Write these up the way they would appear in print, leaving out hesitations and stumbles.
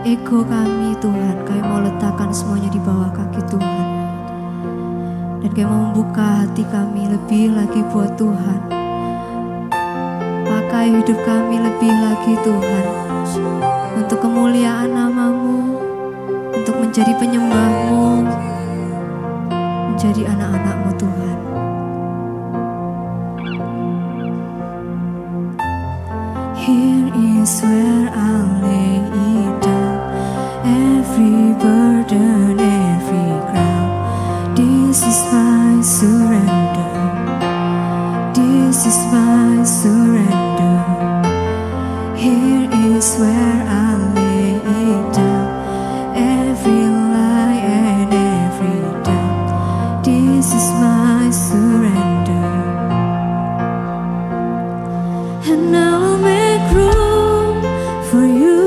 ego kami Tuhan, kami mau letakkan semuanya di bawah kaki Tuhan. Dan kami mau membuka hati kami lebih lagi buat Tuhan. Pakai hidup kami lebih lagi Tuhan, untuk kemuliaan nama-Mu, untuk menjadi penyembah-Mu, menjadi anak-anak-Mu Tuhan. Here is where I lay it down, every burden, every crown. This is my surrender, this is my surrender. Here is where I lay it down, every lie and every doubt. This is my surrender. And now I'll make room for you.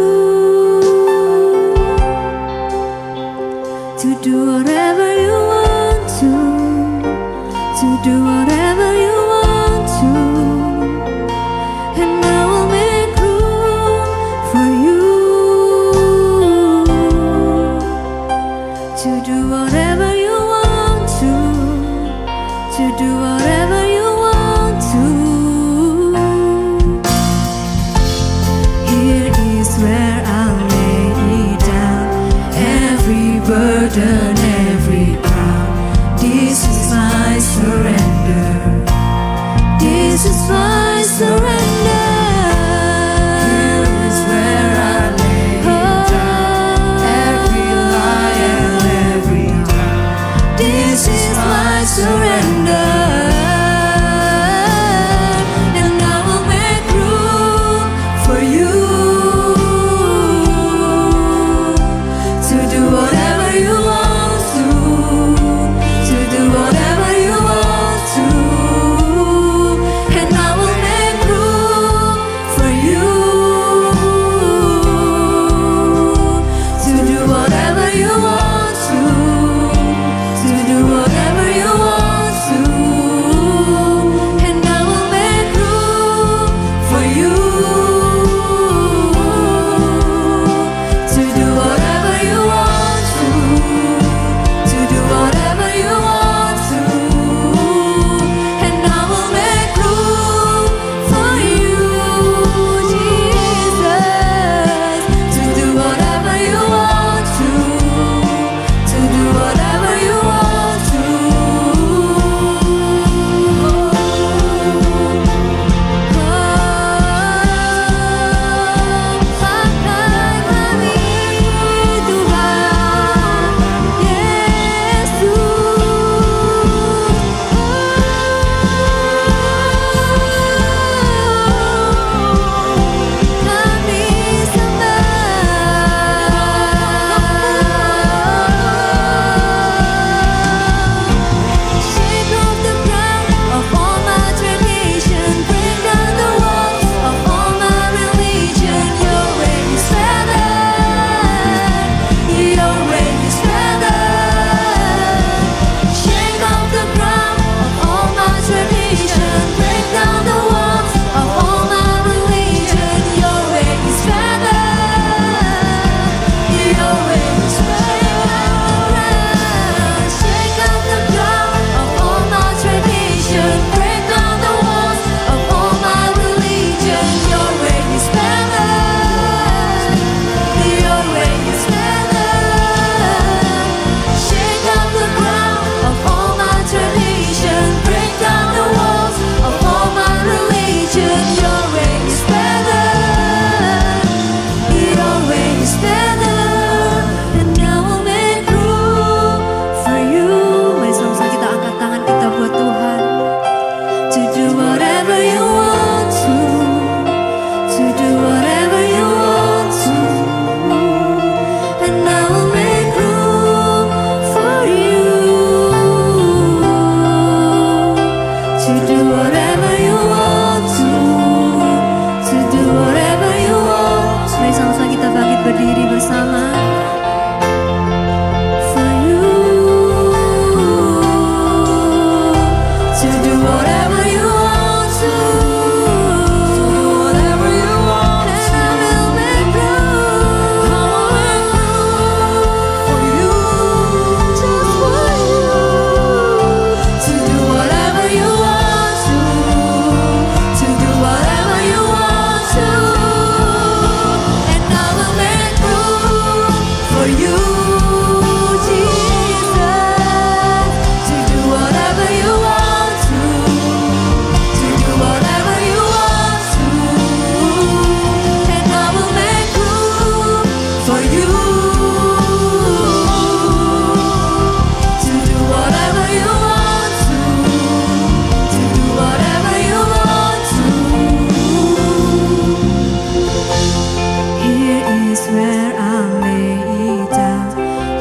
where I lay it down.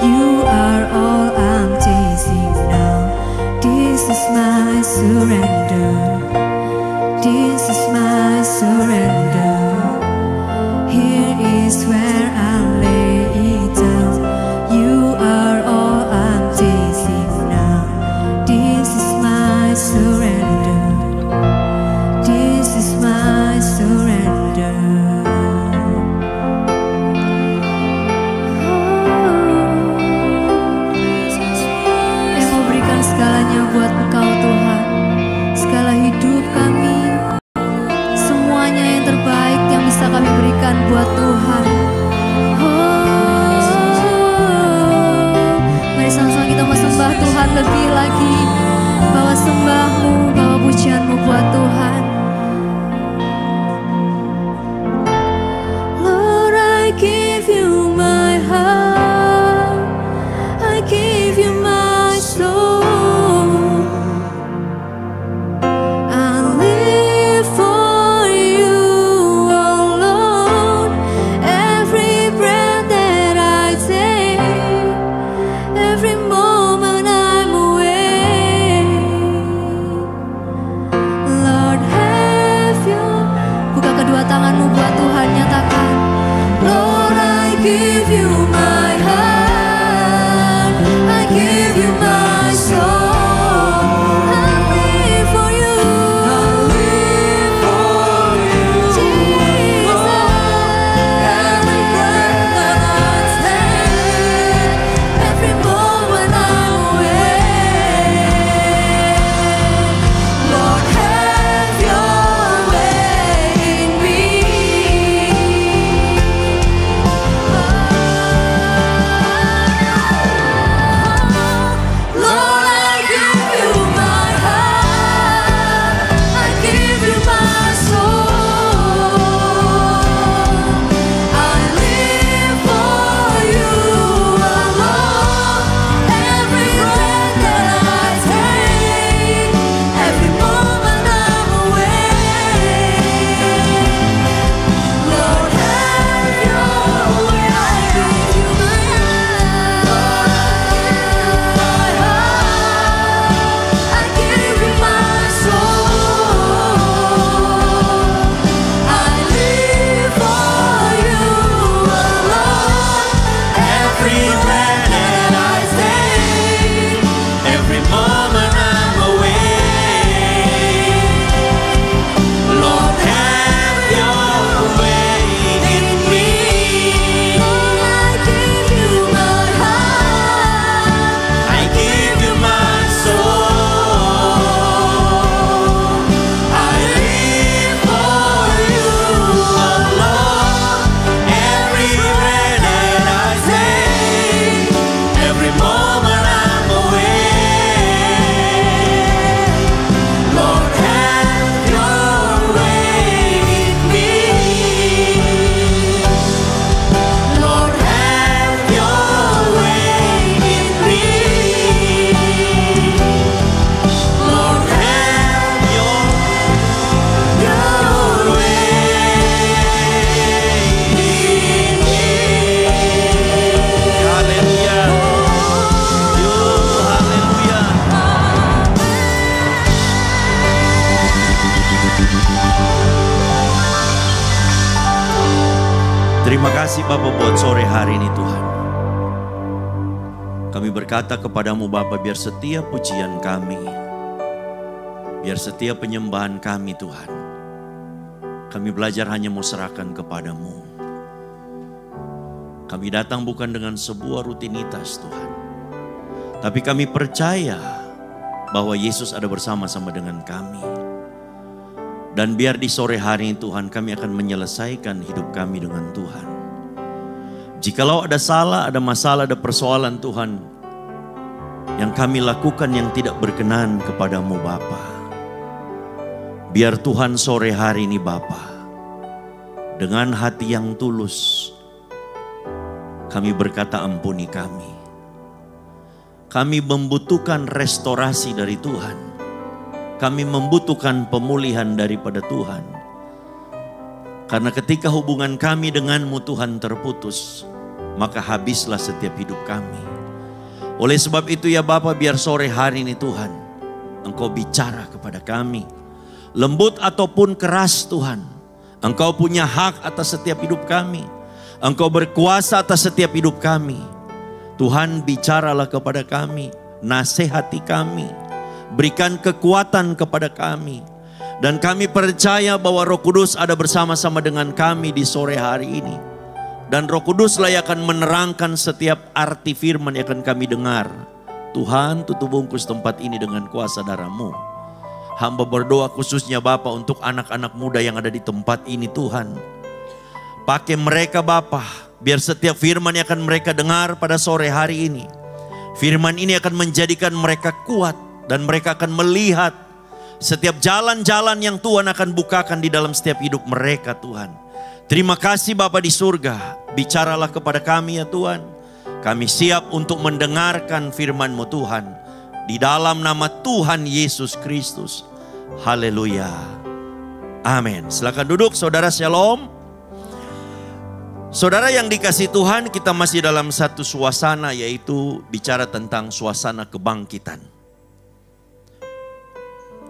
You are all I'm chasing now. This is my surrender. This is my surrender. Here is where I lay it down. You are all I'm chasing now. This is my surrender. This is my surrender. Yang mau berikan segalanya buat Engkau Tuhan. Segala hidup kami, semuanya yang terbaik yang bisa kami berikan buat Tuhan. Mari sama-sama kita sembah Tuhan lebih lagi. Bawa sembahmu, bawa pujianmu buat Tuhan. Lord, I give you my heart, I give you my soul. Tanganmu buat Tuhan, nyatakan. Lord, I give you my heart, I give you my soul. I live for you, I live for you, Jesus. Every breath that I take, every moment I'm awake. Lord, have your way in me. Terima kasih Bapa buat sore hari ini Tuhan. Kami berkata kepadamu Bapa, biar setiap pujian kami, biar setiap penyembahan kami Tuhan, kami belajar hanya mau serahkan kepadamu. Kami datang bukan dengan sebuah rutinitas Tuhan, tapi kami percaya bahwa Yesus ada bersama-sama dengan kami. Dan biar di sore hari ini Tuhan, kami akan menyelesaikan hidup kami dengan Tuhan. Jikalau ada salah, ada masalah, ada persoalan Tuhan, yang kami lakukan yang tidak berkenan kepadamu Bapa, biar Tuhan sore hari ini Bapa, dengan hati yang tulus, kami berkata ampuni kami. Kami membutuhkan restorasi dari Tuhan. Kami membutuhkan pemulihan daripada Tuhan. Karena ketika hubungan kami denganmu Tuhan terputus, maka habislah setiap hidup kami. Oleh sebab itu ya Bapa, biar sore hari ini Tuhan, Engkau bicara kepada kami. Lembut ataupun keras Tuhan, Engkau punya hak atas setiap hidup kami. Engkau berkuasa atas setiap hidup kami. Tuhan, bicaralah kepada kami, nasihati kami, berikan kekuatan kepada kami. Dan kami percaya bahwa Roh Kudus ada bersama-sama dengan kami di sore hari ini. Dan Roh Kuduslah yang akan menerangkan setiap arti firman yang akan kami dengar. Tuhan, tutup bungkus tempat ini dengan kuasa darah-Mu. Hamba berdoa khususnya Bapa untuk anak-anak muda yang ada di tempat ini Tuhan. Pakai mereka Bapa, biar setiap firman yang akan mereka dengar pada sore hari ini, firman ini akan menjadikan mereka kuat. Dan mereka akan melihat setiap jalan-jalan yang Tuhan akan bukakan di dalam setiap hidup mereka Tuhan. Terima kasih Bapa di surga. Bicaralah kepada kami ya Tuhan. Kami siap untuk mendengarkan firman-Mu Tuhan. Di dalam nama Tuhan Yesus Kristus. Haleluya. Amin. Silakan duduk saudara, shalom. Saudara yang dikasihi Tuhan, kita masih dalam satu suasana, yaitu bicara tentang suasana kebangkitan.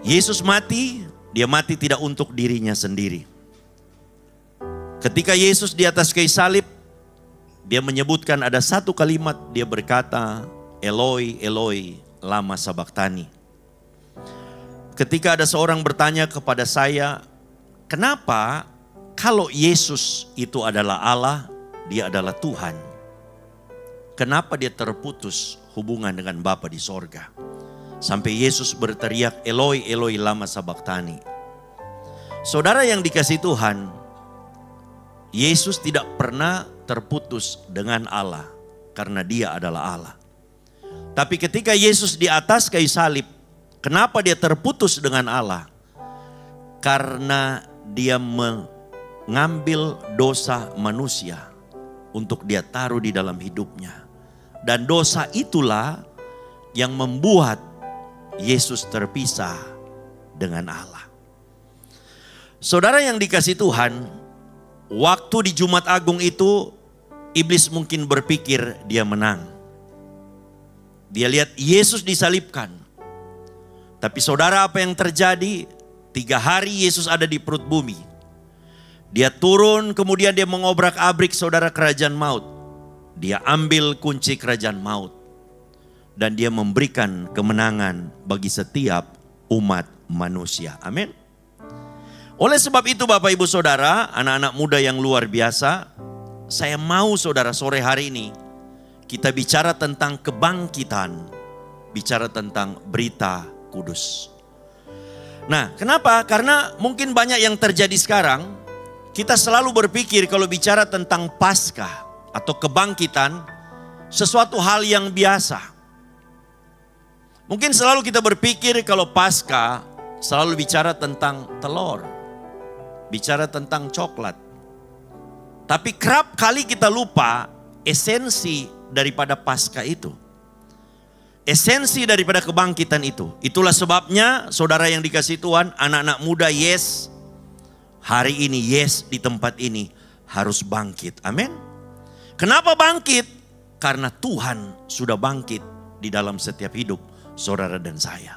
Yesus mati, dia mati tidak untuk dirinya sendiri. Ketika Yesus di atas kayu salib, dia menyebutkan ada satu kalimat, dia berkata, Eloi, Eloi, lama sabachthani. Ketika ada seorang bertanya kepada saya, kenapa kalau Yesus itu adalah Allah, dia adalah Tuhan, kenapa dia terputus hubungan dengan Bapa di sorga? Sampai Yesus berteriak, Eloi, Eloi, lama sabachthani. Saudara yang dikasihi Tuhan, Yesus tidak pernah terputus dengan Allah karena dia adalah Allah. Tapi ketika Yesus di atas kayu salib, kenapa dia terputus dengan Allah? Karena dia mengambil dosa manusia untuk dia taruh di dalam hidupnya. Dan dosa itulah yang membuat Yesus terpisah dengan Allah. Saudara yang dikasihi Tuhan, waktu di Jumat Agung itu, iblis mungkin berpikir dia menang. Dia lihat Yesus disalibkan. Tapi saudara, apa yang terjadi? 3 hari Yesus ada di perut bumi. Dia turun, kemudian dia mengobrak-abrik saudara kerajaan maut. Dia ambil kunci kerajaan maut. Dan dia memberikan kemenangan bagi setiap umat manusia. Amin. Oleh sebab itu Bapak Ibu Saudara, anak-anak muda yang luar biasa, saya mau saudara sore hari ini kita bicara tentang kebangkitan, bicara tentang berita kudus. Nah, kenapa? Karena mungkin banyak yang terjadi sekarang, kita selalu berpikir kalau bicara tentang Paskah atau kebangkitan, sesuatu hal yang biasa. Mungkin selalu kita berpikir kalau Paskah selalu bicara tentang telur, bicara tentang coklat. Tapi kerap kali kita lupa esensi daripada Paskah itu. Esensi daripada kebangkitan itu. Itulah sebabnya saudara yang dikasihi Tuhan, anak-anak muda, yes, hari ini, yes, di tempat ini harus bangkit. Amin. Kenapa bangkit? Karena Tuhan sudah bangkit di dalam setiap hidup saudara dan saya.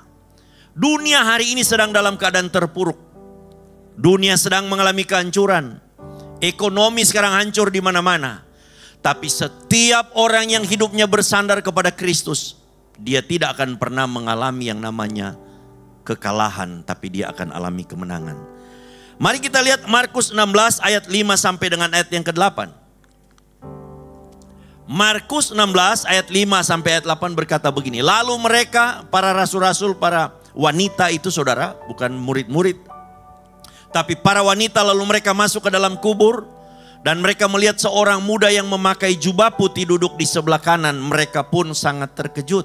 Dunia hari ini sedang dalam keadaan terpuruk. Dunia sedang mengalami kehancuran. Ekonomi sekarang hancur di mana-mana. Tapi setiap orang yang hidupnya bersandar kepada Kristus, dia tidak akan pernah mengalami yang namanya kekalahan, tapi dia akan alami kemenangan. Mari kita lihat Markus 16 ayat 5 sampai dengan ayat yang ke-8. Markus 16 ayat 5 sampai ayat 8 berkata begini. Lalu mereka, para rasul-rasul, para wanita itu saudara, bukan murid-murid, tapi para wanita, lalu mereka masuk ke dalam kubur. Dan mereka melihat seorang muda yang memakai jubah putih duduk di sebelah kanan. Mereka pun sangat terkejut.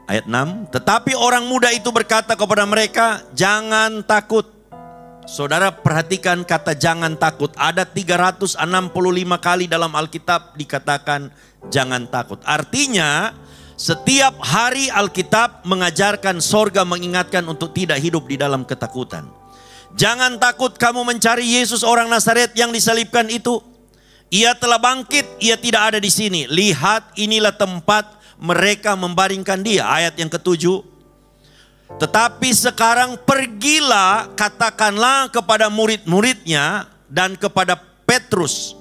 Ayat 6. Tetapi orang muda itu berkata kepada mereka, jangan takut. Saudara perhatikan kata jangan takut. Ada 365 kali dalam Alkitab dikatakan jangan takut. Artinya setiap hari Alkitab mengajarkan sorga mengingatkan untuk tidak hidup di dalam ketakutan. Jangan takut kamu mencari Yesus orang Nazaret yang disalibkan itu. Ia telah bangkit, ia tidak ada di sini. Lihat, inilah tempat mereka membaringkan dia. Ayat yang ke-7. Tetapi sekarang pergilah, katakanlah kepada murid-muridnya dan kepada Petrus.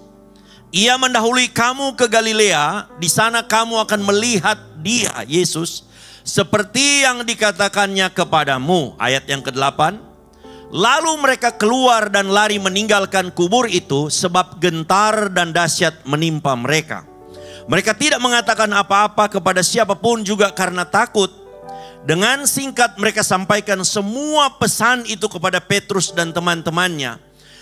Ia mendahului kamu ke Galilea, di sana kamu akan melihat dia, Yesus, seperti yang dikatakannya kepadamu. Ayat yang ke-8. Lalu mereka keluar dan lari meninggalkan kubur itu, sebab gentar dan dahsyat menimpa mereka. Mereka tidak mengatakan apa-apa kepada siapapun juga karena takut. Dengan singkat mereka sampaikan semua pesan itu kepada Petrus dan teman-temannya.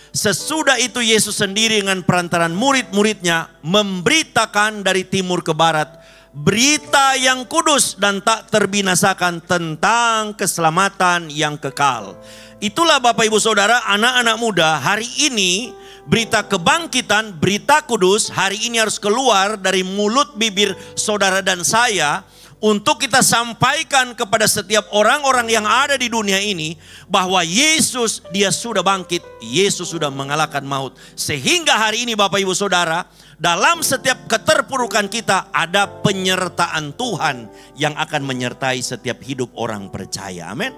Sesudah itu Yesus sendiri dengan perantaran murid-muridnya memberitakan dari timur ke barat berita yang kudus dan tak terbinasakan tentang keselamatan yang kekal. Itulah Bapak Ibu Saudara, anak-anak muda, hari ini berita kebangkitan, berita kudus hari ini harus keluar dari mulut bibir saudara dan saya untuk kita sampaikan kepada setiap orang-orang yang ada di dunia ini bahwa Yesus, dia sudah bangkit, Yesus sudah mengalahkan maut. Sehingga hari ini Bapak Ibu Saudara, dalam setiap keterpurukan kita ada penyertaan Tuhan yang akan menyertai setiap hidup orang percaya. Amin.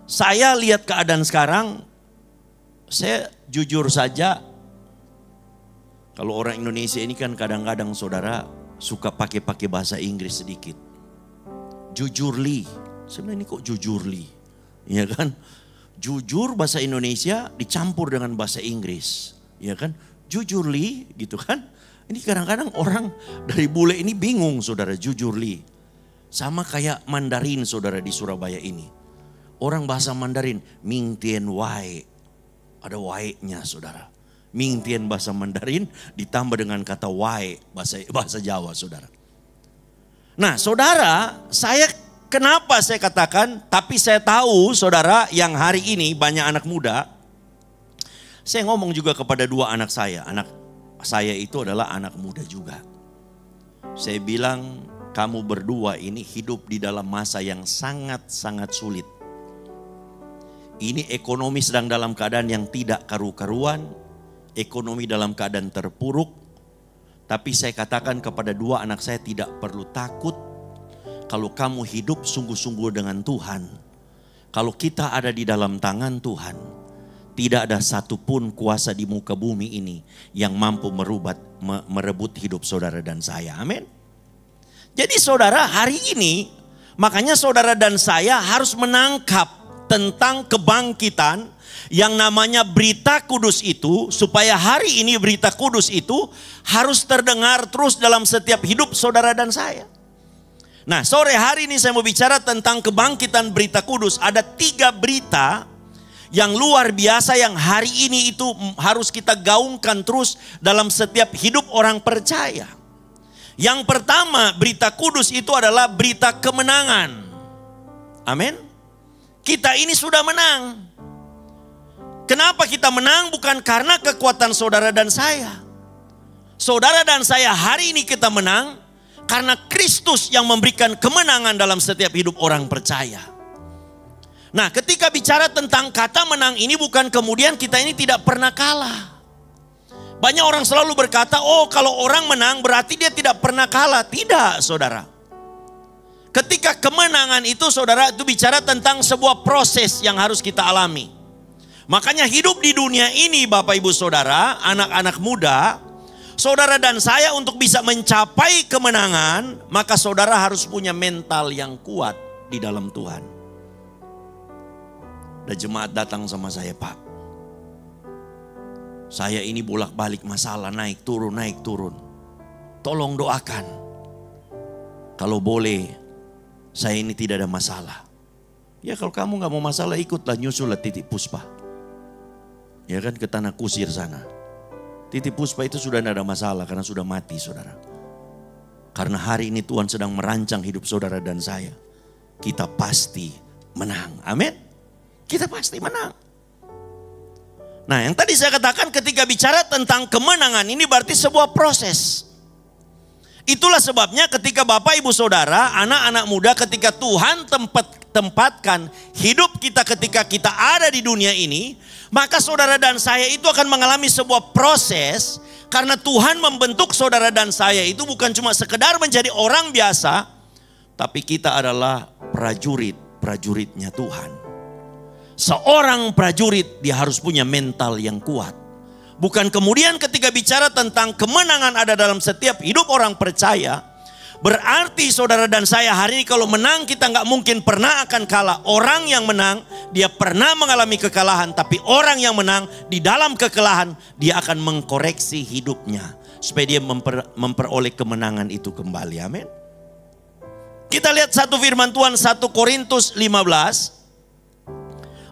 Saya lihat keadaan sekarang, saya jujur saja, kalau orang Indonesia ini kan kadang-kadang saudara suka pakai bahasa Inggris sedikit. Jujurly, sebenarnya ini kok jujurly, ya kan? Jujur bahasa Indonesia dicampur dengan bahasa Inggris, ya kan? Jujurly gitu kan? Ini kadang-kadang orang dari bule ini bingung saudara, jujurly. Sama kayak Mandarin saudara di Surabaya ini. Orang bahasa Mandarin, Ming Tien Wai. Ada wai-nya saudara. Ming Tien bahasa Mandarin ditambah dengan kata wai bahasa Jawa saudara. Nah saudara, kenapa saya katakan, tapi saya tahu saudara yang hari ini banyak anak muda. Saya ngomong juga kepada dua anak saya. Anak saya itu adalah anak muda juga. Saya bilang kamu berdua ini hidup di dalam masa yang sangat-sangat sulit. Ini ekonomi sedang dalam keadaan yang tidak karu-karuan. Ekonomi dalam keadaan terpuruk. Tapi saya katakan kepada dua anak saya tidak perlu takut. Kalau kamu hidup sungguh-sungguh dengan Tuhan. Kalau kita ada di dalam tangan Tuhan. Tidak ada satupun kuasa di muka bumi ini yang mampu merebut hidup saudara dan saya. Amin. Jadi saudara hari ini, makanya saudara dan saya harus menangkap tentang kebangkitan yang namanya berita kudus itu, supaya hari ini berita kudus itu harus terdengar terus dalam setiap hidup saudara dan saya. Nah sore hari ini saya mau bicara tentang kebangkitan berita kudus. Ada 3 berita yang luar biasa yang hari ini itu harus kita gaungkan terus dalam setiap hidup orang percaya. Yang pertama, berita kudus itu adalah berita kemenangan. Amin. Kita ini sudah menang. Kenapa kita menang? Bukan karena kekuatan saudara dan saya. Saudara dan saya hari ini kita menang karena Kristus yang memberikan kemenangan dalam setiap hidup orang percaya. Nah, ketika bicara tentang kata menang ini bukan kemudian kita ini tidak pernah kalah. Banyak orang selalu berkata, oh kalau orang menang berarti dia tidak pernah kalah. Tidak saudara. Ketika kemenangan itu saudara itu bicara tentang sebuah proses yang harus kita alami. Makanya hidup di dunia ini Bapak Ibu Saudara, anak-anak muda, saudara dan saya untuk bisa mencapai kemenangan, maka saudara harus punya mental yang kuat di dalam Tuhan. Ada jemaat datang sama saya, Pak. Saya ini bolak-balik masalah, naik turun. Tolong doakan. Kalau boleh, saya ini tidak ada masalah. Ya kalau kamu gak mau masalah, ikutlah nyusul Titik Puspa. Ya kan ke Tanah Kusir sana. Titik Puspa itu sudah tidak ada masalah karena sudah mati saudara. Karena hari ini Tuhan sedang merancang hidup saudara dan saya. Kita pasti menang. Amin. Kita pasti menang. Nah yang tadi saya katakan ketika bicara tentang kemenangan ini berarti sebuah proses. Itulah sebabnya ketika Bapak Ibu Saudara, anak-anak muda ketika Tuhan tempatkan hidup kita ketika kita ada di dunia ini, maka saudara dan saya itu akan mengalami sebuah proses. Karena Tuhan membentuk saudara dan saya itu bukan cuma sekedar menjadi orang biasa, tapi kita adalah prajuritnya Tuhan. Seorang prajurit dia harus punya mental yang kuat. Bukan kemudian ketika bicara tentang kemenangan ada dalam setiap hidup orang percaya, berarti saudara dan saya hari ini kalau menang kita nggak mungkin pernah akan kalah. Orang yang menang dia pernah mengalami kekalahan, tapi orang yang menang di dalam kekalahan dia akan mengkoreksi hidupnya supaya dia memperoleh kemenangan itu kembali. Amin. Kita lihat satu firman Tuhan 1 Korintus 15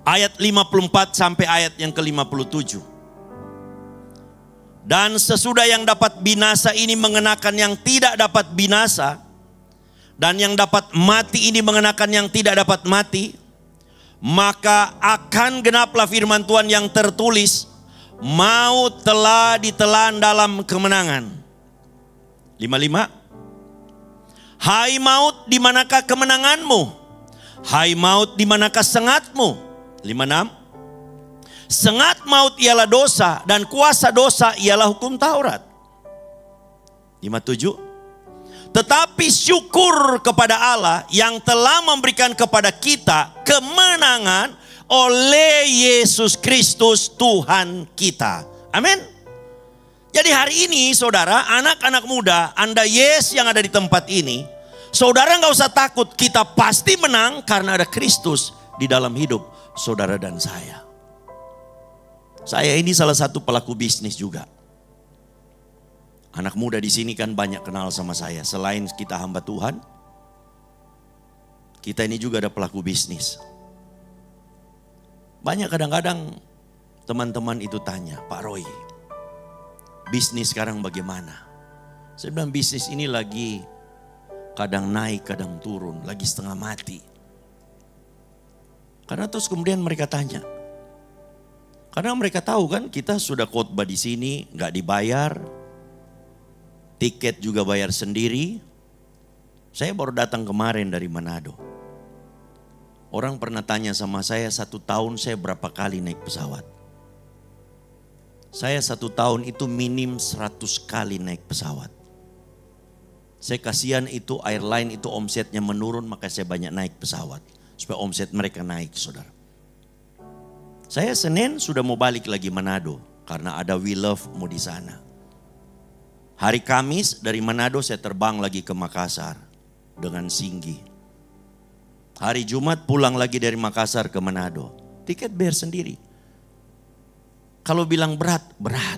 ayat 54 sampai ayat yang ke-57. Dan sesudah yang dapat binasa ini mengenakan yang tidak dapat binasa, dan yang dapat mati ini mengenakan yang tidak dapat mati, maka akan genaplah firman Tuhan yang tertulis, maut telah ditelan dalam kemenangan. 55. Hai maut, di manakah kemenanganmu? Hai maut, di manakah sengatmu? 56. Sengat maut ialah dosa, dan kuasa dosa ialah hukum Taurat. 57. Tetapi syukur kepada Allah yang telah memberikan kepada kita kemenangan oleh Yesus Kristus Tuhan kita. Amin. Jadi hari ini saudara, anak-anak muda, Anda yang ada di tempat ini, saudara gak usah takut, kita pasti menang karena ada Kristus di dalam hidup saudara dan saya. Saya ini salah satu pelaku bisnis juga. Anak muda di sini kan banyak kenal sama saya. Selain kita hamba Tuhan, kita ini juga ada pelaku bisnis. Banyak kadang-kadang teman-teman itu tanya, Pak Roy, bisnis sekarang bagaimana? Saya bilang bisnis ini lagi kadang naik, kadang turun, lagi setengah mati. Karena terus kemudian mereka tanya, karena mereka tahu kan kita sudah khotbah di sini nggak dibayar, tiket juga bayar sendiri. Saya baru datang kemarin dari Manado. Orang pernah tanya sama saya 1 tahun saya berapa kali naik pesawat. Saya 1 tahun itu minim 100 kali naik pesawat. Saya kasihan itu airline itu omsetnya menurun, maka saya banyak naik pesawat supaya omset mereka naik, saudara. Saya Senin sudah mau balik lagi Manado karena ada We Love mau di sana. Hari Kamis dari Manado saya terbang lagi ke Makassar dengan Singgi. Hari Jumat pulang lagi dari Makassar ke Manado. Tiket bayar sendiri. Kalau bilang berat, berat.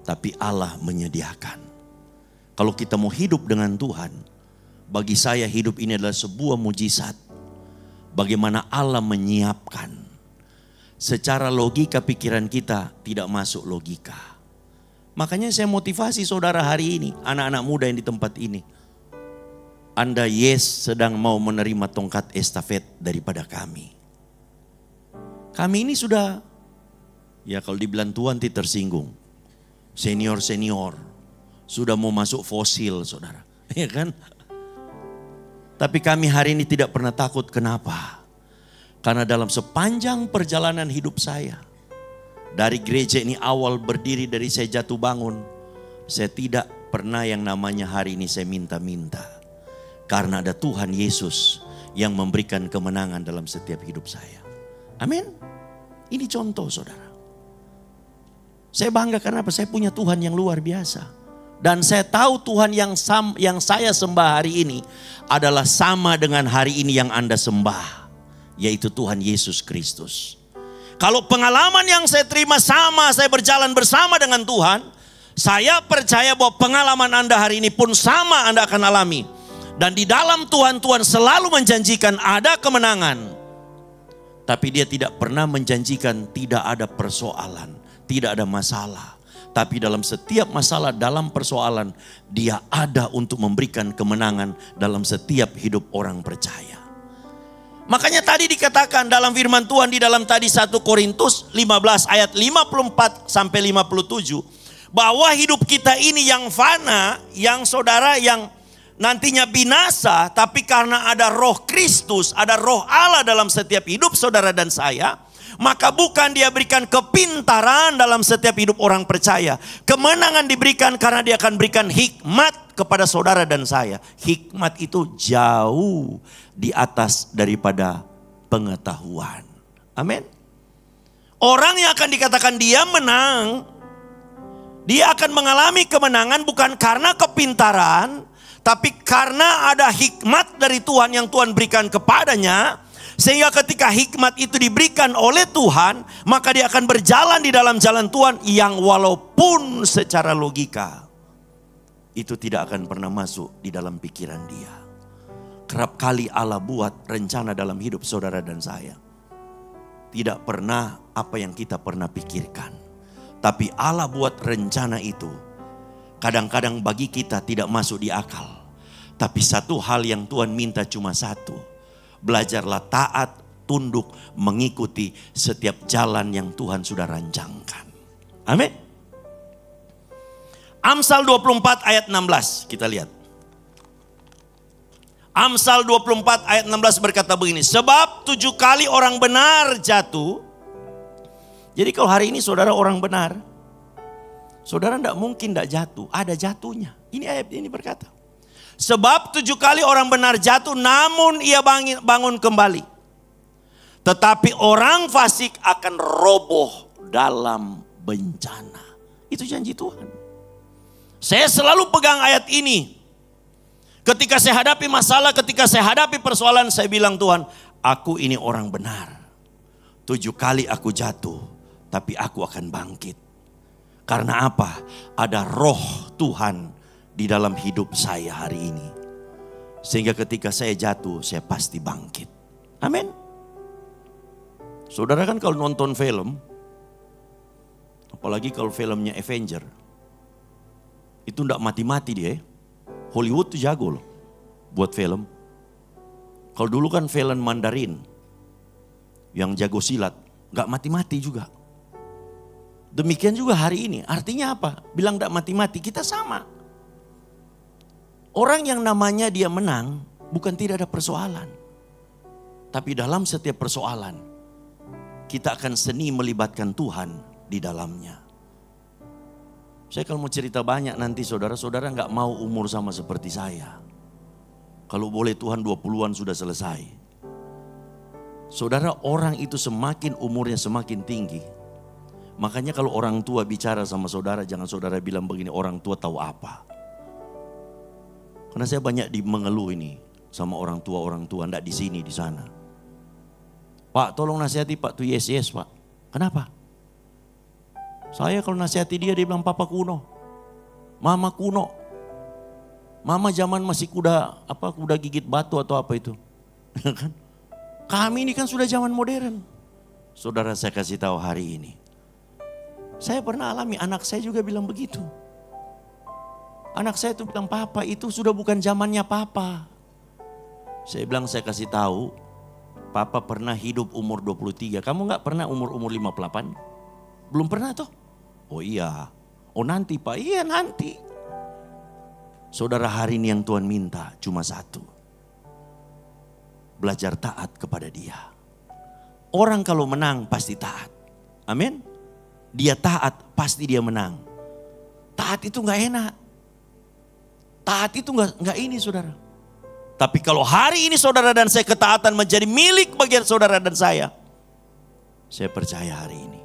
Tapi Allah menyediakan. Kalau kita mau hidup dengan Tuhan, bagi saya hidup ini adalah sebuah mujizat. Bagaimana Allah menyiapkan. Secara logika pikiran kita tidak masuk logika. Makanya saya motivasi saudara hari ini, anak-anak muda yang di tempat ini. Anda sedang mau menerima tongkat estafet daripada kami. Kami ini sudah, ya kalau dibilang Tuhan tidak tersinggung. Senior-senior, sudah mau masuk fosil saudara. Ya kan? Tapi kami hari ini tidak pernah takut, kenapa? Karena dalam sepanjang perjalanan hidup saya, dari gereja ini awal berdiri dari saya jatuh bangun, saya tidak pernah yang namanya hari ini saya minta-minta. Karena ada Tuhan Yesus yang memberikan kemenangan dalam setiap hidup saya. Amin. Ini contoh saudara. Saya bangga karena apa? Saya punya Tuhan yang luar biasa. Dan saya tahu Tuhan yang saya sembah hari ini adalah sama dengan hari ini yang Anda sembah. Yaitu Tuhan Yesus Kristus. Kalau pengalaman yang saya terima sama, saya berjalan bersama dengan Tuhan, saya percaya bahwa pengalaman Anda hari ini pun sama Anda akan alami. Dan di dalam Tuhan selalu menjanjikan ada kemenangan. Tapi dia tidak pernah menjanjikan tidak ada persoalan, tidak ada masalah. Tapi dalam setiap masalah, dalam persoalan, dia ada untuk memberikan kemenangan dalam setiap hidup orang percaya. Makanya tadi dikatakan dalam firman Tuhan di dalam tadi 1 Korintus 15 ayat 54 sampai 57. Bahwa hidup kita ini yang fana, yang saudara yang nantinya binasa, tapi karena ada roh Kristus, ada roh Allah dalam setiap hidup saudara dan saya, maka bukan dia berikan kepintaran dalam setiap hidup orang percaya. Kemenangan diberikan karena dia akan berikan hikmat kepada saudara dan saya. Hikmat itu jauh di atas daripada pengetahuan. Amin. Orang yang akan dikatakan dia menang, dia akan mengalami kemenangan bukan karena kepintaran, tapi karena ada hikmat dari Tuhan yang Tuhan berikan kepadanya. Sehingga ketika hikmat itu diberikan oleh Tuhan, maka dia akan berjalan di dalam jalan Tuhan yang walaupun secara logika itu tidak akan pernah masuk di dalam pikiran dia. Kerap kali Allah buat rencana dalam hidup saudara dan saya. Tidak pernah apa yang kita pernah pikirkan. Tapi Allah buat rencana itu. Kadang-kadang bagi kita tidak masuk di akal. Tapi satu hal yang Tuhan minta cuma satu. Belajarlah taat, tunduk, mengikuti setiap jalan yang Tuhan sudah rancangkan. Amin. Amsal 24 ayat 16 kita lihat. Amsal 24 ayat 16 berkata begini. Sebab 7 kali orang benar jatuh. Jadi kalau hari ini saudara orang benar, saudara tidak mungkin tidak jatuh. Ada jatuhnya. Ini ayat ini berkata. Sebab 7 kali orang benar jatuh namun ia bangun kembali. Tetapi orang fasik akan roboh dalam bencana. Itu janji Tuhan. Saya selalu pegang ayat ini. Ketika saya hadapi masalah, ketika saya hadapi persoalan, saya bilang Tuhan, aku ini orang benar. 7 kali aku jatuh, tapi aku akan bangkit. Karena apa? Ada roh Tuhan di dalam hidup saya hari ini. Sehingga ketika saya jatuh, saya pasti bangkit. Amin. Saudara kan kalau nonton film, apalagi kalau filmnya Avenger, itu enggak mati-mati dia. Hollywood tuh jago loh buat film. Kalau dulu kan film Mandarin yang jago silat, enggak mati-mati juga. Demikian juga hari ini. Artinya apa? Bilang enggak mati-mati, kita sama. Orang yang namanya dia menang, bukan tidak ada persoalan. Tapi dalam setiap persoalan, kita akan seni melibatkan Tuhan di dalamnya. Saya kalau mau cerita banyak nanti saudara-saudara nggak mau umur sama seperti saya. Kalau boleh Tuhan 20-an sudah selesai. Saudara, orang itu semakin umurnya semakin tinggi. Makanya kalau orang tua bicara sama saudara, jangan saudara bilang begini, orang tua tahu apa. Karena saya banyak mengeluh ini sama orang tua enggak di sini di sana. Pak, tolong nasihati Pak, tuh yes Pak. Kenapa? Saya kalau nasihati dia bilang papa kuno. Mama kuno. Mama zaman masih kuda gigit batu atau apa itu. Kan? Kami ini kan sudah zaman modern. Saudara, saya kasih tahu hari ini. Saya pernah alami, anak saya juga bilang begitu. Anak saya itu bilang, papa itu sudah bukan zamannya papa. Saya bilang, saya kasih tahu, papa pernah hidup umur 23. Kamu gak pernah umur 58? Belum pernah toh? Oh iya. Oh nanti Pak, iya nanti. Saudara, hari ini yang Tuhan minta cuma satu. Belajar taat kepada dia. Orang kalau menang pasti taat. Amin. Dia taat pasti dia menang. Taat itu gak enak. Taat itu gak ini saudara. Tapi kalau hari ini saudara dan saya ketaatan menjadi milik bagian saudara dan saya percaya hari ini.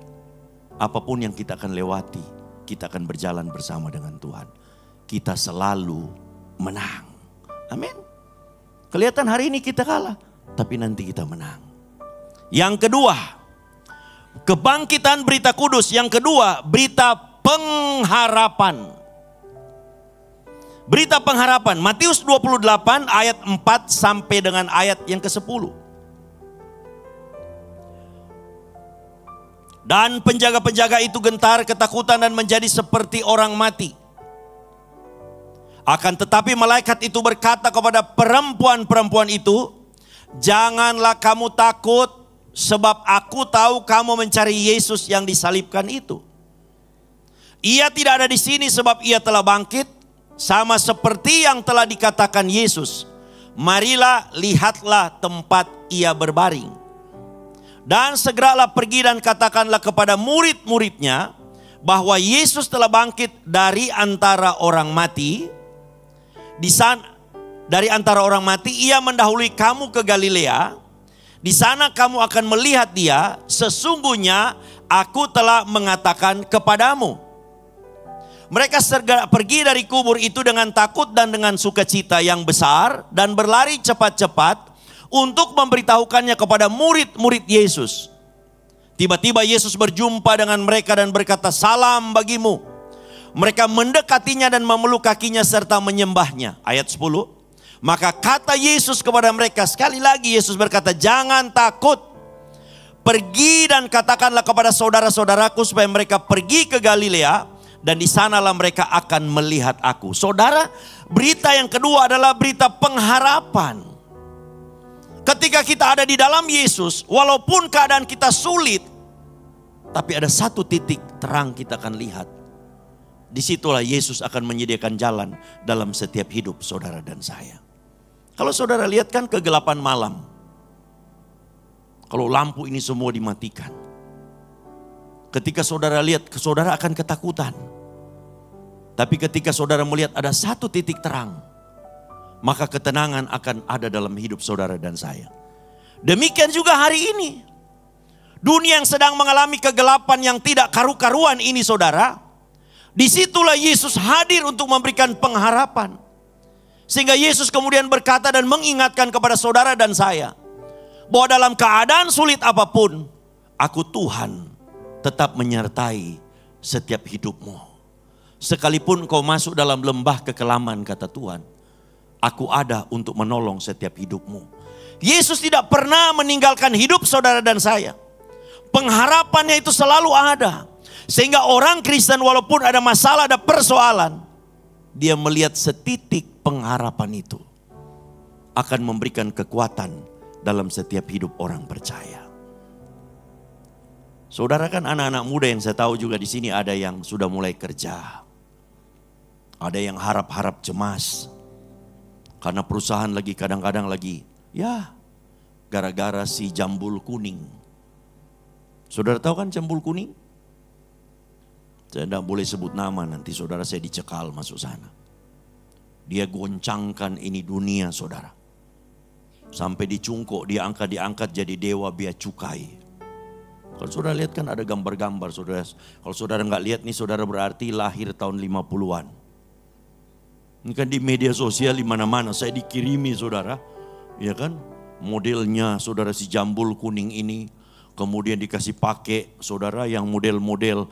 Apapun yang kita akan lewati, kita akan berjalan bersama dengan Tuhan. Kita selalu menang. Amin. Kelihatan hari ini kita kalah, tapi nanti kita menang. Yang kedua, kebangkitan berita kudus. Yang kedua, berita pengharapan. Berita pengharapan. Matius 28 ayat 4 sampai dengan ayat yang ke-10. Dan penjaga-penjaga itu gentar, ketakutan dan menjadi seperti orang mati. Akan tetapi malaikat itu berkata kepada perempuan-perempuan itu, janganlah kamu takut, sebab aku tahu kamu mencari Yesus yang disalibkan itu. Ia tidak ada di sini sebab ia telah bangkit. sama seperti yang telah dikatakan Yesus, marilah lihatlah tempat ia berbaring. Dan segeralah pergi dan katakanlah kepada murid-muridnya bahwa Yesus telah bangkit dari antara orang mati. Di sana, dari antara orang mati, ia mendahului kamu ke Galilea. Di sana kamu akan melihat dia. Sesungguhnya aku telah mengatakan kepadamu. Mereka segera pergi dari kubur itu dengan takut dan dengan sukacita yang besar, dan berlari cepat-cepat untuk memberitahukannya kepada murid-murid Yesus. Tiba-tiba Yesus berjumpa dengan mereka dan berkata, salam bagimu. Mereka mendekatinya dan memeluk kakinya serta menyembahnya. Ayat 10. Maka kata Yesus kepada mereka, sekali lagi Yesus berkata, jangan takut. Pergi dan katakanlah kepada saudara-saudaraku supaya mereka pergi ke Galilea, dan di sanalah mereka akan melihat aku. Saudara, berita yang kedua adalah berita pengharapan. Ketika kita ada di dalam Yesus, walaupun keadaan kita sulit, tapi ada satu titik terang kita akan lihat. Disitulah Yesus akan menyediakan jalan dalam setiap hidup saudara dan saya. Kalau saudara lihat kan kegelapan malam. Kalau lampu ini semua dimatikan. Ketika saudara lihat, saudara akan ketakutan. Tapi ketika saudara melihat ada satu titik terang, maka ketenangan akan ada dalam hidup saudara dan saya. Demikian juga hari ini. Dunia yang sedang mengalami kegelapan yang tidak karu-karuan ini saudara. Disitulah Yesus hadir untuk memberikan pengharapan. Sehingga Yesus kemudian berkata dan mengingatkan kepada saudara dan saya. Bahwa dalam keadaan sulit apapun, aku Tuhan tetap menyertai setiap hidupmu. Sekalipun kau masuk dalam lembah kekelaman, kata Tuhan, aku ada untuk menolong setiap hidupmu. Yesus tidak pernah meninggalkan hidup saudara dan saya. Pengharapannya itu selalu ada. Sehingga orang Kristen walaupun ada masalah, ada persoalan, dia melihat setitik pengharapan itu akan memberikan kekuatan dalam setiap hidup orang percaya. Saudara kan anak-anak muda yang saya tahu juga di sini ada yang sudah mulai kerja. Ada yang harap-harap cemas. Karena perusahaan lagi kadang-kadang lagi gara-gara si jambul kuning. Saudara tahu kan jambul kuning? Saya tidak boleh sebut nama, nanti saudara saya dicekal masuk sana. Dia goncangkan ini dunia saudara. Sampai dicungkuk, diangkat jadi dewa bea cukai. Kalau saudara lihat kan ada gambar-gambar saudara. Kalau saudara nggak lihat nih saudara berarti lahir tahun 50-an. Ini kan di media sosial di mana-mana saya dikirimi saudara. Ya kan? Modelnya saudara si jambul kuning ini. Kemudian dikasih pakai saudara yang model-model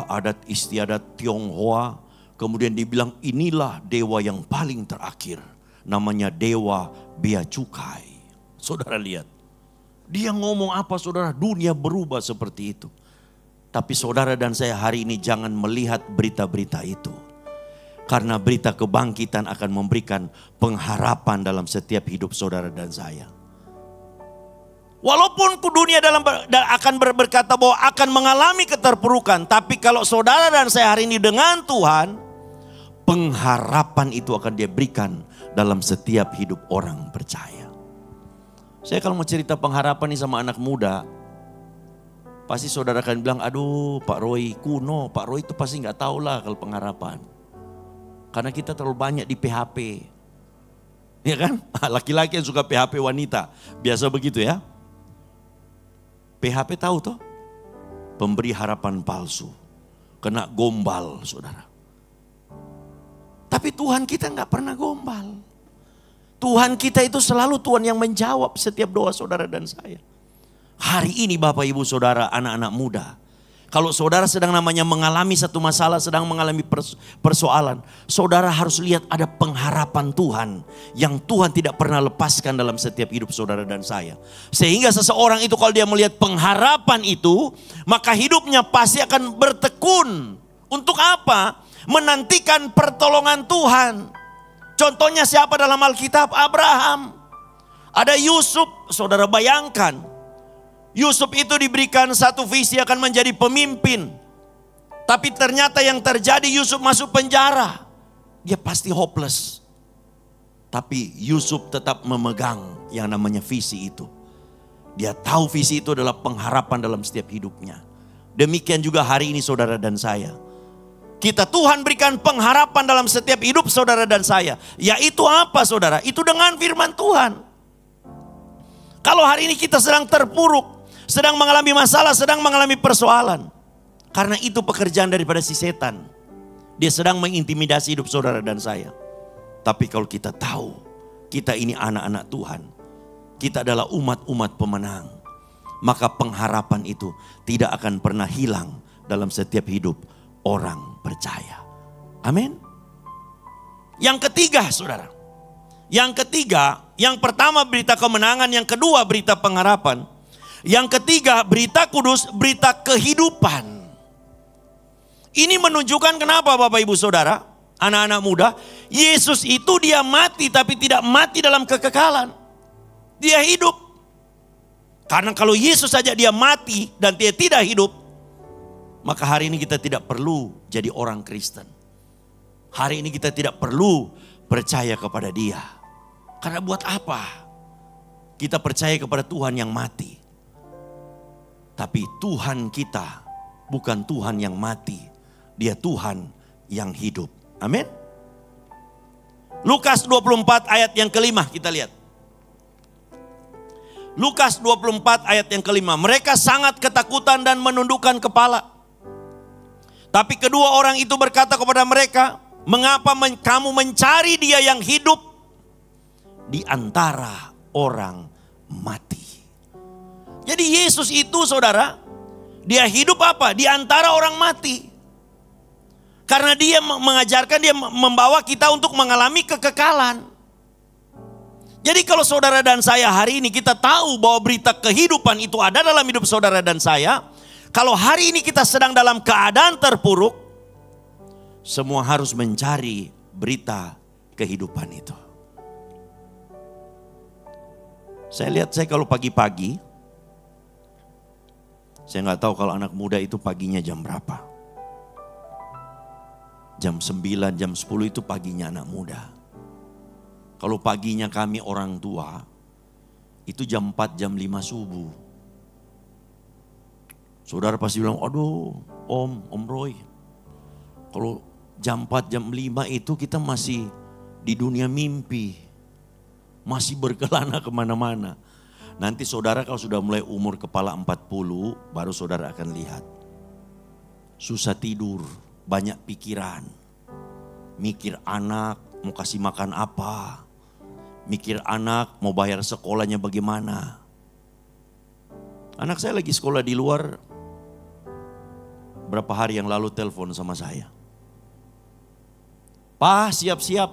adat istiadat Tionghoa. Kemudian dibilang inilah dewa yang paling terakhir. Namanya dewa bea cukai. Saudara lihat. Dia ngomong apa saudara? Dunia berubah seperti itu. Tapi saudara dan saya hari ini jangan melihat berita-berita itu. Karena berita kebangkitan akan memberikan pengharapan dalam setiap hidup saudara dan saya. Walaupun dunia akan berkata bahwa akan mengalami keterpurukan. Tapi kalau saudara dan saya hari ini dengan Tuhan, pengharapan itu akan dia berikan dalam setiap hidup orang percaya. Saya kalau mau cerita pengharapan ini sama anak muda, pasti saudara akan bilang, aduh Pak Roy kuno, Pak Roy itu pasti gak tahu lah kalau pengharapan. Karena kita terlalu banyak di PHP. Ya kan? Laki-laki yang suka PHP wanita, biasa begitu ya. PHP tahu toh? Pemberi harapan palsu. Kena gombal saudara. Tapi Tuhan kita gak pernah gombal. Tuhan kita itu selalu Tuhan yang menjawab setiap doa saudara dan saya. Hari ini Bapak Ibu Saudara, anak-anak muda. Kalau saudara sedang namanya mengalami satu masalah, sedang mengalami persoalan. Saudara harus lihat ada pengharapan Tuhan. Yang Tuhan tidak pernah lepaskan dalam setiap hidup saudara dan saya. Sehingga seseorang itu kalau dia melihat pengharapan itu, maka hidupnya pasti akan bertekun. Untuk apa? Menantikan pertolongan Tuhan. Contohnya siapa dalam Alkitab? Abraham. Ada Yusuf, saudara bayangkan. Yusuf itu diberikan satu visi akan menjadi pemimpin. Tapi ternyata yang terjadi Yusuf masuk penjara. dia pasti hopeless. Tapi Yusuf tetap memegang yang namanya visi itu. Dia tahu visi itu adalah pengharapan dalam setiap hidupnya. Demikian juga hari ini saudara dan saya. Kita Tuhan berikan pengharapan dalam setiap hidup saudara dan saya. Yaitu apa saudara? Itu dengan firman Tuhan. Kalau hari ini kita sedang terpuruk, sedang mengalami masalah, sedang mengalami persoalan. Karena itu pekerjaan daripada si setan. Dia sedang mengintimidasi hidup saudara dan saya. Tapi kalau kita tahu, kita ini anak-anak Tuhan. Kita adalah umat-umat pemenang. Maka pengharapan itu tidak akan pernah hilang dalam setiap hidup orang percaya. Amin. Yang ketiga saudara. Yang ketiga, yang pertama berita kemenangan, yang kedua berita pengharapan. Yang ketiga berita kudus, berita kehidupan. Ini menunjukkan kenapa Bapak Ibu Saudara, anak-anak muda, Yesus itu dia mati tapi tidak mati dalam kekekalan. Dia hidup. Karena kalau Yesus saja dia mati dan dia tidak hidup, maka hari ini kita tidak perlu jadi orang Kristen. Hari ini kita tidak perlu percaya kepada dia. Karena buat apa? Kita percaya kepada Tuhan yang mati. Tapi Tuhan kita bukan Tuhan yang mati. Dia Tuhan yang hidup. Amin. Lukas 24 ayat yang kelima kita lihat. Lukas 24 ayat yang kelima. Mereka sangat ketakutan dan menundukkan kepala. Tapi kedua orang itu berkata kepada mereka, mengapa kamu mencari dia yang hidup di antara orang mati? Jadi Yesus itu saudara, dia hidup apa? Di antara orang mati. Karena dia mengajarkan, dia membawa kita untuk mengalami kekekalan. Jadi kalau saudara dan saya hari ini kita tahu bahwa berita kehidupan itu ada dalam hidup saudara dan saya. Kalau hari ini kita sedang dalam keadaan terpuruk, semua harus mencari berita kehidupan itu. Saya lihat kalau pagi-pagi, saya nggak tahu kalau anak muda itu paginya jam berapa. Jam 9, jam 10 itu paginya anak muda. Kalau paginya kami orang tua, itu jam 4, jam 5 subuh. Saudara pasti bilang, aduh Om Roy. Kalau jam 4, jam 5 itu kita masih di dunia mimpi. Masih berkelana kemana-mana. Nanti saudara kalau sudah mulai umur kepala 40, baru saudara akan lihat. Susah tidur, banyak pikiran. Mikir anak mau kasih makan apa. Mikir anak mau bayar sekolahnya bagaimana. Anak saya lagi sekolah di luar. Berapa hari yang lalu telepon sama saya. Pak, siap-siap.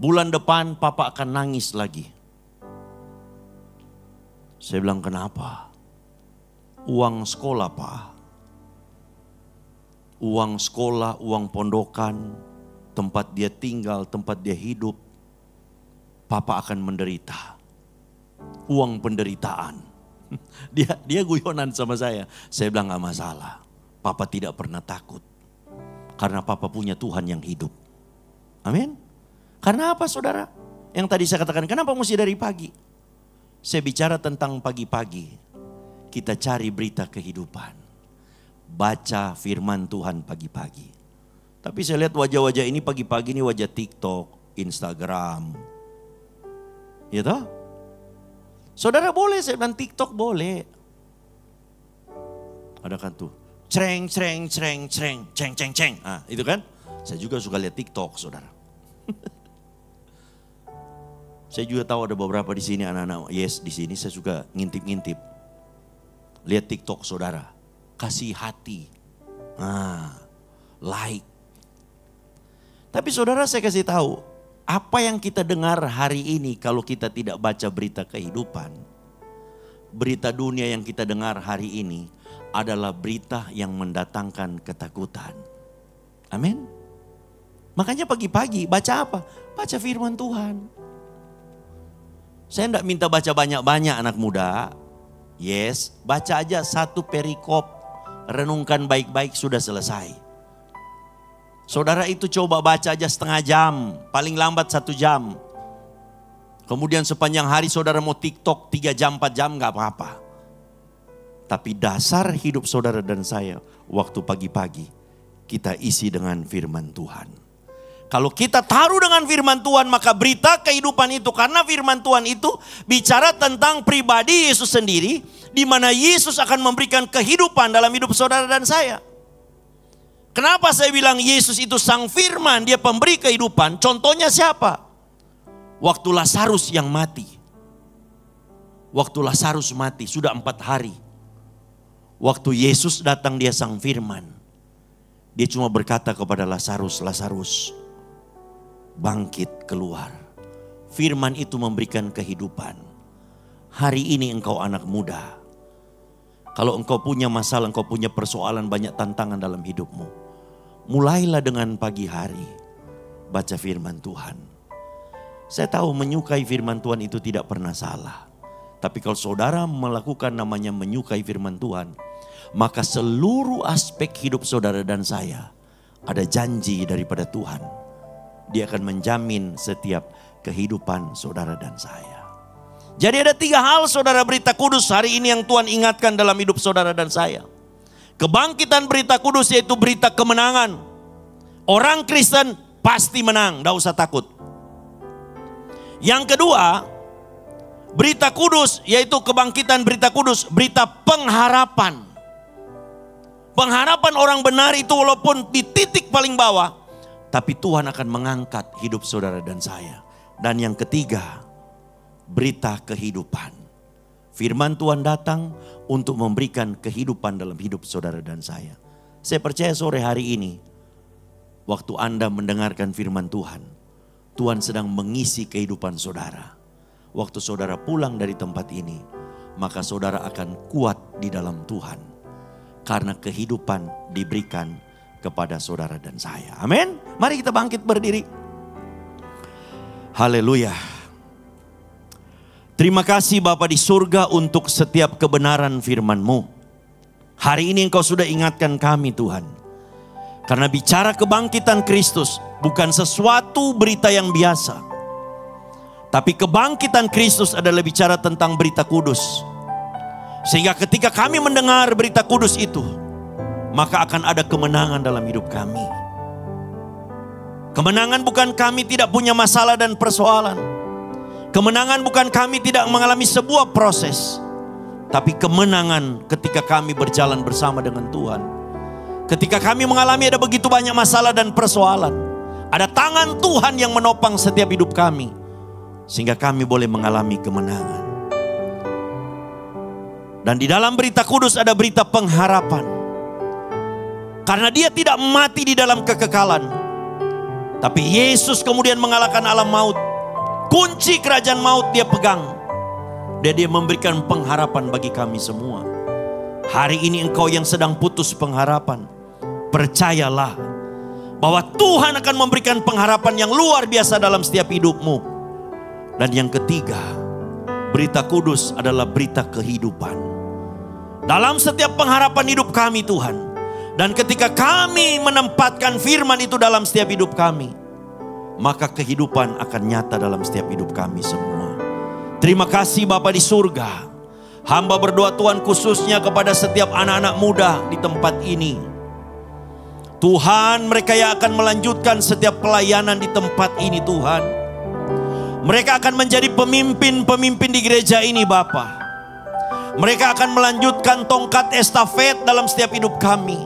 Bulan depan papa akan nangis lagi. Saya bilang, kenapa? Uang sekolah Pak. Uang sekolah, uang pondokan, tempat dia tinggal, tempat dia hidup. Papa akan menderita. Uang penderitaan. Dia guyonan sama saya. Saya bilang gak masalah. Papa tidak pernah takut. Karena Papa punya Tuhan yang hidup. Amin. Karena apa saudara? Yang tadi saya katakan, kenapa mesti dari pagi? Saya bicara tentang pagi-pagi. Kita cari berita kehidupan. Baca firman Tuhan pagi-pagi. Tapi saya lihat wajah-wajah ini pagi-pagi ini wajah TikTok, Instagram. Ya toh? Saudara boleh, saya bilang TikTok boleh. Ada kan tuh, ceng. Ah, itu kan? Saya juga suka lihat TikTok, saudara. Saya juga tahu ada beberapa di sini anak-anak yes di sini saya juga ngintip-ngintip. Lihat TikTok saudara, kasih hati, like. Tapi saudara saya kasih tahu, apa yang kita dengar hari ini kalau kita tidak baca berita kehidupan, berita dunia yang kita dengar hari ini adalah berita yang mendatangkan ketakutan. Amin. Makanya pagi-pagi baca apa? Baca firman Tuhan. Saya tidak minta baca banyak-banyak anak muda. Yes, baca aja satu perikop. Renungkan baik-baik sudah selesai. Saudara itu coba baca aja setengah jam, paling lambat 1 jam. Kemudian sepanjang hari saudara mau TikTok 3 jam, 4 jam gak apa-apa. Tapi dasar hidup saudara dan saya, waktu pagi-pagi kita isi dengan firman Tuhan. Kalau kita taruh dengan firman Tuhan, maka berita kehidupan itu, karena firman Tuhan itu bicara tentang pribadi Yesus sendiri, di mana Yesus akan memberikan kehidupan dalam hidup saudara dan saya. Kenapa saya bilang Yesus itu sang firman, dia pemberi kehidupan? Contohnya siapa? Waktu Lazarus yang mati. Waktu Lazarus mati, sudah 4 hari. Waktu Yesus datang, dia sang firman. Dia cuma berkata kepada Lazarus, Lazarus, bangkit keluar. Firman itu memberikan kehidupan. Hari ini engkau anak muda. Kalau engkau punya masalah, engkau punya persoalan, banyak tantangan dalam hidupmu, mulailah dengan pagi hari baca firman Tuhan. Saya tahu menyukai firman Tuhan itu tidak pernah salah. Tapi kalau saudara melakukan namanya menyukai firman Tuhan, maka seluruh aspek hidup saudara dan saya ada janji daripada Tuhan. Dia akan menjamin setiap kehidupan saudara dan saya. Jadi ada 3 hal saudara berita kudus hari ini yang Tuhan ingatkan dalam hidup saudara dan saya. Kebangkitan berita kudus yaitu berita kemenangan. Orang Kristen pasti menang, tidak usah takut. Yang kedua, berita kudus yaitu kebangkitan berita kudus, berita pengharapan. Pengharapan orang benar itu walaupun di titik paling bawah, tapi Tuhan akan mengangkat hidup saudara dan saya. Dan yang ketiga, berita kehidupan. Firman Tuhan datang untuk memberikan kehidupan dalam hidup saudara dan saya. Saya percaya sore hari ini, waktu Anda mendengarkan firman Tuhan, Tuhan sedang mengisi kehidupan saudara. Waktu saudara pulang dari tempat ini, maka saudara akan kuat di dalam Tuhan. Karena kehidupan diberikan kepada saudara dan saya. Amin. Mari kita bangkit berdiri. Haleluya. Terima kasih Bapa di surga untuk setiap kebenaran firman-Mu. Hari ini Engkau sudah ingatkan kami Tuhan. Karena bicara kebangkitan Kristus bukan sesuatu berita yang biasa. Tapi kebangkitan Kristus adalah bicara tentang berita kudus. Sehingga ketika kami mendengar berita kudus itu, maka akan ada kemenangan dalam hidup kami. Kemenangan bukan kami tidak punya masalah dan persoalan. Kemenangan bukan kami tidak mengalami sebuah proses. Tapi kemenangan ketika kami berjalan bersama dengan Tuhan. Ketika kami mengalami ada begitu banyak masalah dan persoalan, ada tangan Tuhan yang menopang setiap hidup kami. Sehingga kami boleh mengalami kemenangan. Dan di dalam berita kudus ada berita pengharapan. Karena dia tidak mati di dalam kekekalan. Tapi Yesus kemudian mengalahkan alam maut. Kunci kerajaan maut dia pegang. Dan dia memberikan pengharapan bagi kami semua. Hari ini engkau yang sedang putus pengharapan, percayalah bahwa Tuhan akan memberikan pengharapan yang luar biasa dalam setiap hidupmu. Dan yang ketiga, berita kudus adalah berita kehidupan. Dalam setiap pengharapan hidup kami Tuhan. Dan ketika kami menempatkan firman itu dalam setiap hidup kami, maka kehidupan akan nyata dalam setiap hidup kami semua. Terima kasih Bapa di surga. Hamba berdoa Tuhan khususnya kepada setiap anak-anak muda di tempat ini. Tuhan, mereka yang akan melanjutkan setiap pelayanan di tempat ini Tuhan. Mereka akan menjadi pemimpin-pemimpin di gereja ini Bapa. Mereka akan melanjutkan tongkat estafet dalam setiap hidup kami.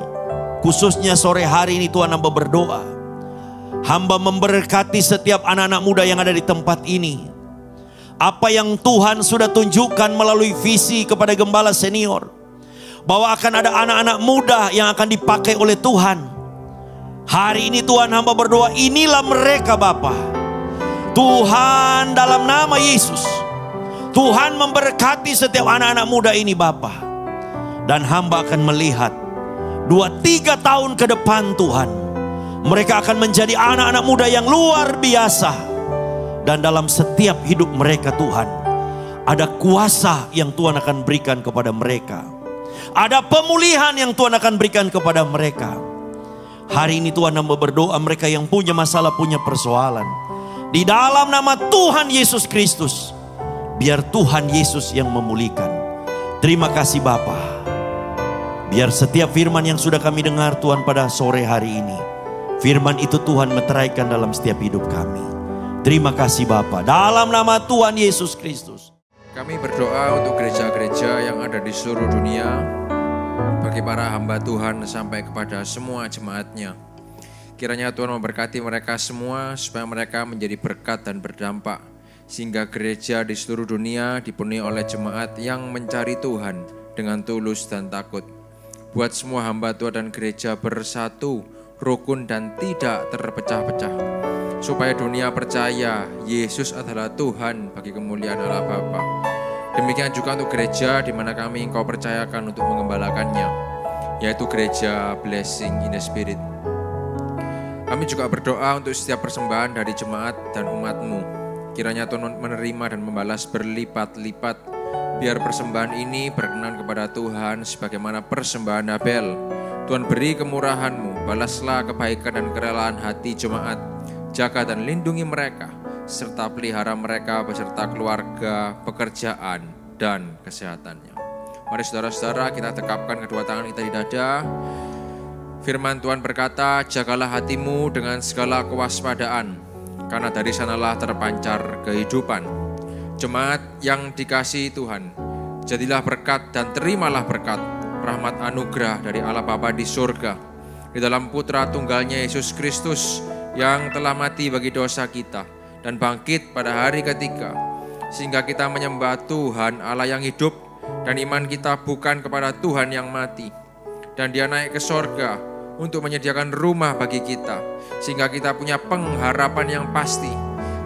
Khususnya sore hari ini Tuhan, hamba berdoa. Hamba memberkati setiap anak-anak muda yang ada di tempat ini. Apa yang Tuhan sudah tunjukkan melalui visi kepada gembala senior, bahwa akan ada anak-anak muda yang akan dipakai oleh Tuhan. Hari ini Tuhan, hamba berdoa, inilah mereka Bapa. Tuhan, dalam nama Yesus, Tuhan memberkati setiap anak-anak muda ini Bapa. Dan hamba akan melihat 2-3 tahun ke depan Tuhan, mereka akan menjadi anak-anak muda yang luar biasa. Dan dalam setiap hidup mereka Tuhan, ada kuasa yang Tuhan akan berikan kepada mereka. Ada pemulihan yang Tuhan akan berikan kepada mereka. Hari ini Tuhan hamba berdoa mereka yang punya masalah, punya persoalan. Di dalam nama Tuhan Yesus Kristus, biar Tuhan Yesus yang memulihkan. Terima kasih Bapa. Biar setiap firman yang sudah kami dengar Tuhan pada sore hari ini, firman itu Tuhan meteraikan dalam setiap hidup kami. Terima kasih Bapa. Dalam nama Tuhan Yesus Kristus. Kami berdoa untuk gereja-gereja yang ada di seluruh dunia, bagi para hamba Tuhan sampai kepada semua jemaatnya. Kiranya Tuhan memberkati mereka semua supaya mereka menjadi berkat dan berdampak. Sehingga gereja di seluruh dunia dipenuhi oleh jemaat yang mencari Tuhan dengan tulus dan takut. Buat semua hamba Tuhan dan gereja bersatu, rukun dan tidak terpecah-pecah. Supaya dunia percaya Yesus adalah Tuhan bagi kemuliaan Allah Bapa. Demikian juga untuk gereja di mana kami Engkau percayakan untuk mengembalakannya, yaitu gereja Blessing in the Spirit. Kami juga berdoa untuk setiap persembahan dari jemaat dan umat-Mu. Kiranya Tuhan menerima dan membalas berlipat-lipat. Biar persembahan ini berkenan kepada Tuhan sebagaimana persembahan Abel. Tuhan beri kemurahan-Mu, balaslah kebaikan dan kerelaan hati jemaat. Jaga dan lindungi mereka, serta pelihara mereka beserta keluarga, pekerjaan, dan kesehatannya. Mari saudara-saudara kita tekapkan kedua tangan kita di dada. Firman Tuhan berkata, jagalah hatimu dengan segala kewaspadaan, karena dari sanalah terpancar kehidupan. Jemaat yang dikasihi Tuhan, jadilah berkat dan terimalah berkat, rahmat anugerah dari Allah Bapa di surga, di dalam Putra Tunggalnya Yesus Kristus yang telah mati bagi dosa kita dan bangkit pada hari ketiga, sehingga kita menyembah Tuhan Allah yang hidup dan iman kita bukan kepada Tuhan yang mati. Dan Dia naik ke sorga untuk menyediakan rumah bagi kita, sehingga kita punya pengharapan yang pasti.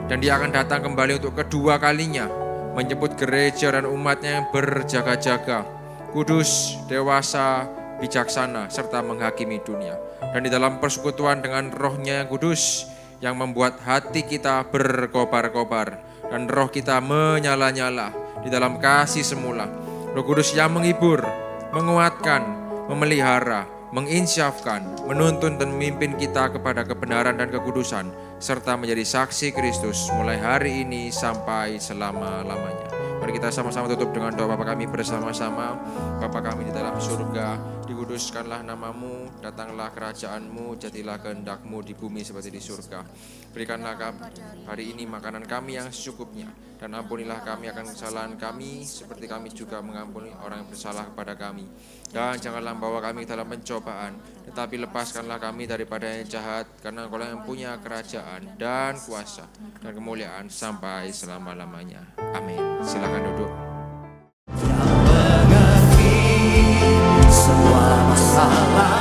Dan Dia akan datang kembali untuk kedua kalinya, menjemput gereja dan umatnya yang berjaga-jaga, kudus, dewasa, bijaksana, serta menghakimi dunia. Dan di dalam persekutuan dengan Roh-Nya yang kudus, yang membuat hati kita berkobar-kobar, dan roh kita menyala-nyala di dalam kasih semula. Roh Kudus yang menghibur, menguatkan, memelihara, menginsyafkan, menuntun dan memimpin kita kepada kebenaran dan kekudusan, serta menjadi saksi Kristus mulai hari ini sampai selama-lamanya. Mari kita sama-sama tutup dengan doa Bapa kami bersama-sama. Bapa kami di dalam surga, dikuduskanlah namamu, datanglah kerajaan-Mu, jadilah kehendak-Mu di bumi seperti di surga. Berikanlah kami hari ini makanan kami yang secukupnya, dan ampunilah kami akan kesalahan kami, seperti kami juga mengampuni orang yang bersalah kepada kami. Dan janganlah membawa kami dalam pencobaan, tetapi lepaskanlah kami daripada yang jahat, karena Engkau yang punya kerajaan dan kuasa dan kemuliaan sampai selama-lamanya. Amin. Silakan duduk. Yang mengerti semua masalah